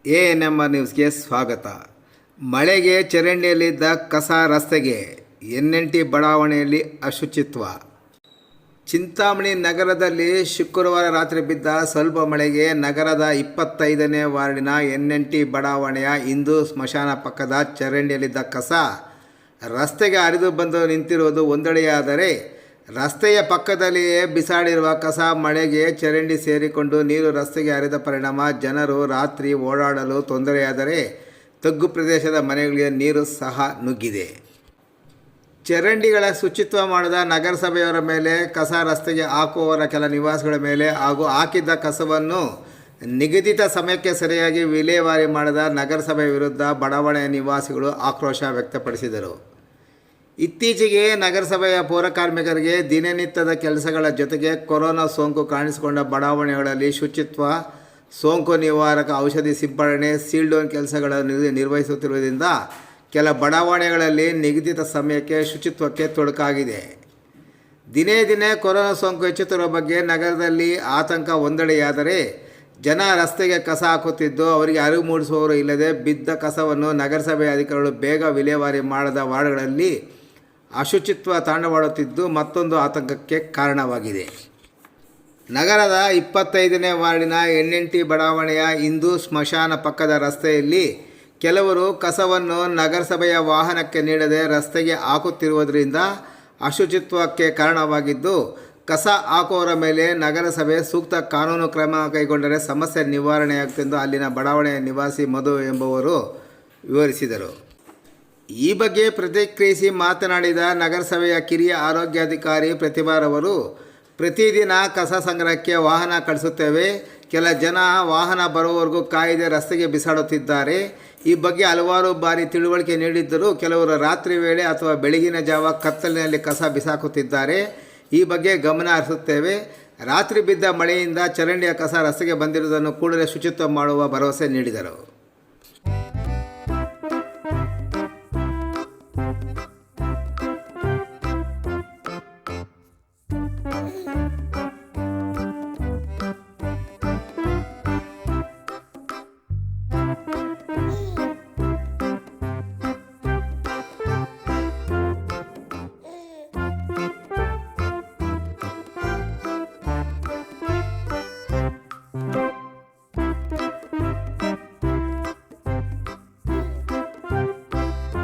ANMR ನ್ಯೂಸ್ಗೆ ಸ್ವಾಗತ. ಮಳೆಗೆ ಚರಂಡಿಯಲ್ಲಿದ್ದ ಕಸ ರಸ್ತೆಗೆ, NNT ಬಡಾವಣೆಯಲ್ಲಿ ಅಶುಚಿತ್ವ. ಚಿಂತಾಮಣಿ ನಗರದಲ್ಲಿ ಶುಕ್ರವಾರ ರಾತ್ರಿ ಬಿದ್ದ ಸ್ವಲ್ಪ ಮಳೆಗೆ ನಗರದ 25ನೇ ವಾರ್ಡಿನ NNT ಬಡಾವಣೆಯ ಹಿಂದೂ ಸ್ಮಶಾನ ಪಕ್ಕದ ಚರಂಡಿಯಲ್ಲಿದ್ದ ಕಸ ರಸ್ತೆಗೆ ಹರಿದು ಬಂದು ನಿಂತಿರುವುದು ಒಂದೆಡೆಯಾದರೆ, ರಸ್ತೆಯ ಪಕ್ಕದಲ್ಲಿಯೇ ಬಿಸಾಡಿರುವ ಕಸ ಮಳೆಗೆ ಚರಂಡಿ ಸೇರಿಕೊಂಡು ನೀರು ರಸ್ತೆಗೆ ಹರಿದ ಪರಿಣಾಮ ಜನರು ರಾತ್ರಿ ಓಡಾಡಲು ತೊಂದರೆಯಾದರೆ, ತಗ್ಗು ಪ್ರದೇಶದ ಮನೆಗಳಿಗೆ ನೀರು ಸಹ ನುಗ್ಗಿದೆ. ಚರಂಡಿಗಳ ಶುಚಿತ್ವ ಮಾಡದ ನಗರಸಭೆಯವರ ಮೇಲೆ, ಕಸ ರಸ್ತೆಗೆ ಹಾಕುವವರ ಕೆಲ ನಿವಾಸಿಗಳ ಮೇಲೆ ಹಾಗೂ ಹಾಕಿದ್ದ ಕಸವನ್ನು ನಿಗದಿತ ಸಮಯಕ್ಕೆ ಸರಿಯಾಗಿ ವಿಲೇವಾರಿ ಮಾಡದ ನಗರಸಭೆ ವಿರುದ್ಧ ಬಡಾವಣೆಯ ನಿವಾಸಿಗಳು ಆಕ್ರೋಶ ವ್ಯಕ್ತಪಡಿಸಿದರು. ಇತ್ತೀಚೆಗೆ ನಗರಸಭೆಯ ಪೌರಕಾರ್ಮಿಕರಿಗೆ ದಿನನಿತ್ಯದ ಕೆಲಸಗಳ ಜೊತೆಗೆ ಕೊರೋನಾ ಸೋಂಕು ಕಾಣಿಸಿಕೊಂಡ ಬಡಾವಣೆಗಳಲ್ಲಿ ಶುಚಿತ್ವ, ಸೋಂಕು ನಿವಾರಕ ಔಷಧಿ ಸಿಂಪಡಣೆ, ಸೀಲ್ ಡೌನ್ ಕೆಲಸಗಳನ್ನು ನಿರ್ವಹಿಸುತ್ತಿರುವುದರಿಂದ ಕೆಲ ಬಡಾವಣೆಗಳಲ್ಲಿ ನಿಗದಿತ ಸಮಯಕ್ಕೆ ಶುಚಿತ್ವಕ್ಕೆ ತೊಡಕಾಗಿದೆ. ದಿನೇ ದಿನೇ ಕೊರೋನಾ ಸೋಂಕು ಹೆಚ್ಚುತ್ತಿರುವ ಬಗ್ಗೆ ನಗರದಲ್ಲಿ ಆತಂಕ ಒಂದೆಡೆಯಾದರೆ, ಜನ ರಸ್ತೆಗೆ ಕಸ ಹಾಕುತ್ತಿದ್ದು ಅವರಿಗೆ ಅರಿವು ಮೂಡಿಸುವವರು ಇಲ್ಲದೆ ಬಿದ್ದ ಕಸವನ್ನು ನಗರಸಭೆ ಅಧಿಕಾರಿಗಳು ಬೇಗ ವಿಲೇವಾರಿ ಮಾಡದ ವಾರ್ಡ್ಗಳಲ್ಲಿ ಅಶುಚಿತ್ವ ತಾಂಡವಾಡುತ್ತಿದ್ದು ಮತ್ತೊಂದು ಆತಂಕಕ್ಕೆ ಕಾರಣವಾಗಿದೆ. ನಗರದ 25ನೇ ವಾರ್ಡಿನ NNT ಬಡಾವಣೆಯ ಹಿಂದೂ ಸ್ಮಶಾನ ಪಕ್ಕದ ರಸ್ತೆಯಲ್ಲಿ ಕೆಲವರು ಕಸವನ್ನು ನಗರಸಭೆಯ ವಾಹನಕ್ಕೆ ನೀಡದೆ ರಸ್ತೆಗೆ ಹಾಕುತ್ತಿರುವುದರಿಂದ ಅಶುಚಿತ್ವಕ್ಕೆ ಕಾರಣವಾಗಿದ್ದು, ಕಸ ಹಾಕುವವರ ಮೇಲೆ ನಗರಸಭೆ ಸೂಕ್ತ ಕಾನೂನು ಕ್ರಮ ಕೈಗೊಂಡರೆ ಸಮಸ್ಯೆ ನಿವಾರಣೆಯಾಗುತ್ತೆಂದು ಅಲ್ಲಿನ ಬಡಾವಣೆಯ ನಿವಾಸಿ ಮಧು ಎಂಬುವರು ವಿವರಿಸಿದರು. ಈ ಬಗ್ಗೆ ಪ್ರತಿಕ್ರಿಯಿಸಿ ಮಾತನಾಡಿದ ನಗರಸಭೆಯ ಕಿರಿಯ ಆರೋಗ್ಯಾಧಿಕಾರಿ ಪ್ರತಿಭಾರವರು, ಪ್ರತಿದಿನ ಕಸ ಸಂಗ್ರಹಕ್ಕೆ ವಾಹನ ಕಳಿಸುತ್ತೇವೆ. ಕೆಲ ಜನ ವಾಹನ ಬರುವವರೆಗೂ ಕಾಯ್ದೆ ರಸ್ತೆಗೆ ಬಿಸಾಡುತ್ತಿದ್ದಾರೆ. ಈ ಬಗ್ಗೆ ಹಲವಾರು ಬಾರಿ ತಿಳುವಳಿಕೆ ನೀಡಿದ್ದರೂ ಕೆಲವರು ರಾತ್ರಿ ವೇಳೆ ಅಥವಾ ಬೆಳಗಿನ ಜಾವ ಕತ್ತಲಿನಲ್ಲಿ ಕಸ ಬಿಸಾಕುತ್ತಿದ್ದಾರೆ. ಈ ಬಗ್ಗೆ ಗಮನ ಹರಿಸುತ್ತೇವೆ. ರಾತ್ರಿ ಬಿದ್ದ ಮಳೆಯಿಂದ ಚರಂಡಿಯ ಕಸ ರಸ್ತೆಗೆ ಬಂದಿರುವುದನ್ನು ಕೂಡಲೇ ಶುಚಿತ್ವ ಮಾಡುವ ಭರವಸೆ ನೀಡಿದರು.